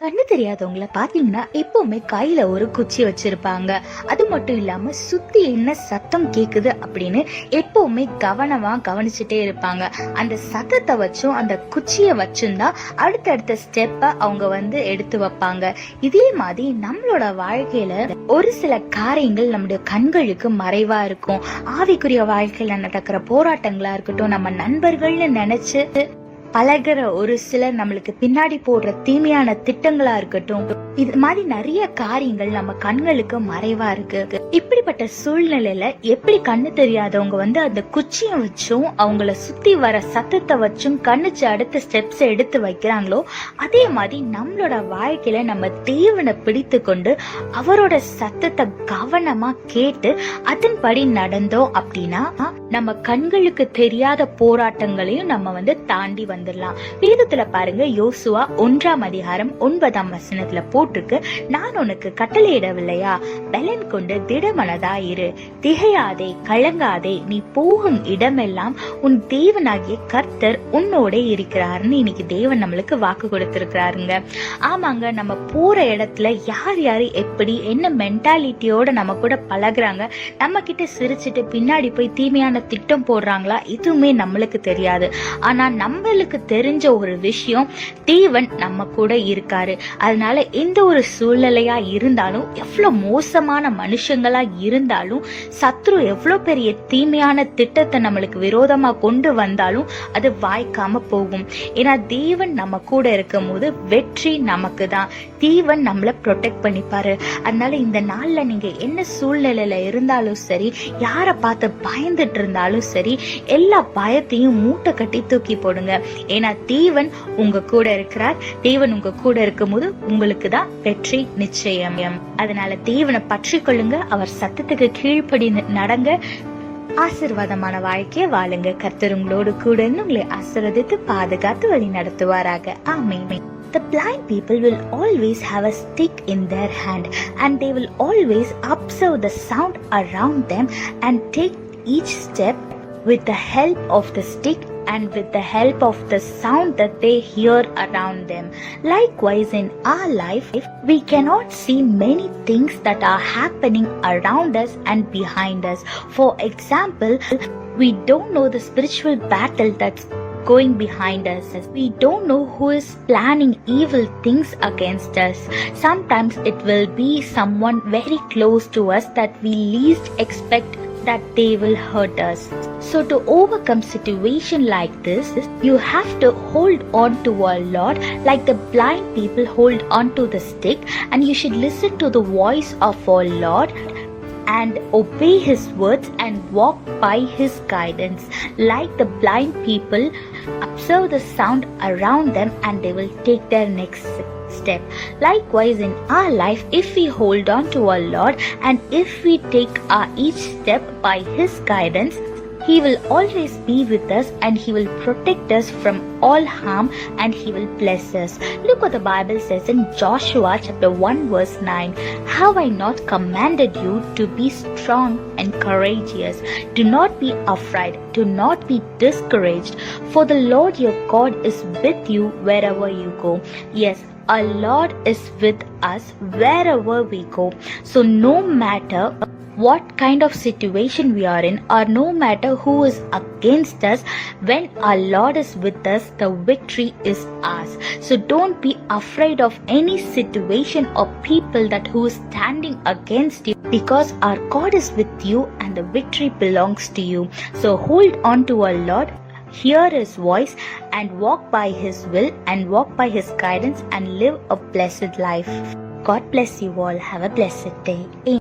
கண்ணு தெரியாதவங்கள பாத்தீங்கன்னா எப்பவுமே கையில ஒரு குச்சி வச்சிருப்பாங்க. அது மட்டும் இல்லாம சுத்தி என்ன சத்தம் கேக்குது அப்படின்னு எப்பவுமே கவனமா கவனிச்சுட்டே இருப்பாங்க. அந்த சத்தத்தை வச்சும் அந்த குச்சிய வச்சும் தான் அடுத்தடுத்த ஸ்டெப்ப அவங்க எடுத்து வைப்பாங்க. இதே மாதிரி நம்மளோட வாழ்க்கையில ஒரு சில காரியங்கள் நம்முடைய கண்களுக்கு மறைவா இருக்கும். ஆவிக்குரிய வாழ்க்கையில நடக்கிற போராட்டங்களா இருக்கட்டும், நம்ம நண்பர்கள்னு நினைச்சு பழகிற ஒரு சிலர் நம்மளுக்கு பின்னாடி போடுற தீமையான திட்டங்களா இருக்கட்டும், இது மாதிரி நிறைய காரியங்கள் நம்ம கண்களுக்கு மறைவா இருக்கு. இப்படிப்பட்ட சூழ்நிலையில எப்படி கண்ணு தெரியாதவங்க அந்த குச்சியை வச்சும் அவங்கள சுத்தி வர சத்தத்தை வச்சும் கண்ணுச்சு அடுத்த ஸ்டெப்ஸ் எடுத்து வைக்கிறாங்களோ, அதே மாதிரி நம்மளோட வாழ்க்கையில நம்ம தேவனை பிடித்து கொண்டு அவரோட சத்தத்தை கவனமா கேட்டு அதன்படி நடந்தோம் அப்படின்னா நம்ம கண்களுக்கு தெரியாத போராட்டங்களையும் நம்ம தாண்டி வந்துடலாம். வேதத்துல பாருங்க, யோசுவா 1ஆம் அதிகாரம் 9ஆம் வசனத்துல போட்டிருக்கு, நான் உனக்கு கட்டளையிடவில்லையா, பலன் கொண்டு திடமனதாயிரு, திகையாதே, கலங்காதே, நீ போகும் இடமெல்லாம் உன் தேவனாகிய கர்த்தர் உன்னோட இருக்கிறாருன்னு இன்னைக்கு தேவன் நம்மளுக்கு வாக்கு கொடுத்திருக்கிறாருங்க. ஆமாங்க, நம்ம போற இடத்துல யார் யாரு எப்படி என்ன மென்டாலிட்டியோட நம்ம கூட பழகுறாங்க, நம்ம கிட்ட சிரிச்சுட்டு பின்னாடி போய் தீமையான திட்டம் போடுறாங்களா, எதுவுமே நம்மளுக்கு தெரியாது. ஆனா நம்மளுக்கு தெரிஞ்ச ஒரு விஷயம், தேவன் நம்ம கூட இருக்காரு. அதனால எந்த ஒரு சூழ்நிலையா இருந்தாலும், எவ்வளவு மோசமான மனுஷங்களா இருந்தாலும், சத்ரு எவ்வளவு பெரிய தீமையான திட்டத்தை நம்மளுக்கு விரோதமா கொண்டு வந்தாலும் அது வாய்க்காம போகும். ஏன்னா தேவன் நம்ம கூட இருக்கும் போது வெற்றி நமக்கு தான். தேவன் நம்மளை ப்ரொடெக்ட் பண்ணிப்பாரு. அதனால இந்த நாள்ல நீங்க என்ன சூழ்நிலையில இருந்தாலும் சரி, யார பார்த்து பயந்துட்டு இருந்தாலும் சரி, எல்லா பயத்தையும் மூட்டை கட்டி தூக்கி போடுங்க. ஏன்னா தேவன் உங்க கூட இருக்கிறார். தேவன் உங்க கூட இருக்கும் போது உங்களுக்கு தான் வெற்றி நிச்சயம். அதனால தேவனை பற்றி கொள்ளுங்க, அவர் சத்தத்துக்கு கீழ்ப்படி நடங்க, ஆசீர்வாதமான வாழ்க்கைய வாழுங்க. கர்த்தர் உங்களோடு கூட உங்களை ஆசீர்வதித்து பாதுகாத்து வழி நடத்துவாராக. ஆமென். The blind people will always have a stick in their hand, and they will always observe the sound around them and take each step with the help of the stick and with the help of the sound that they hear around them. Likewise, in our life, we cannot see many things that are happening around us and behind us. For example, we don't know the spiritual battle that's going behind us. We don't know who is planning evil things against us. Sometimes it will be someone very close to us that we least expect that they will hurt us. So to overcome situation like this, you have to hold on to our Lord like the blind people hold on to the stick, and you should listen to the voice of our Lord and obey his words and walk by his guidance. Like the blind people, observe the sound around them and they will take their next step. Likewise, in our life, if we hold on to our Lord and if we take our each step by his guidance, he will always be with us and he will protect us from all harm and he will bless us. Look what the Bible says in Joshua chapter 1 verse 9. Have I not commanded you to be strong and courageous? Do not be afraid. Do not be discouraged. For the Lord your God is with you wherever you go. Yes, our Lord is with us wherever we go. So no matter what kind of situation we are in, or no matter who is against us, when our Lord is with us, the victory is ours. So don't be afraid of any situation or people that who is standing against you, because our God is with you and the victory belongs to you. So hold on to our Lord, hear his voice and walk by his will and walk by his guidance and live a blessed life. God bless you all. Have a blessed day.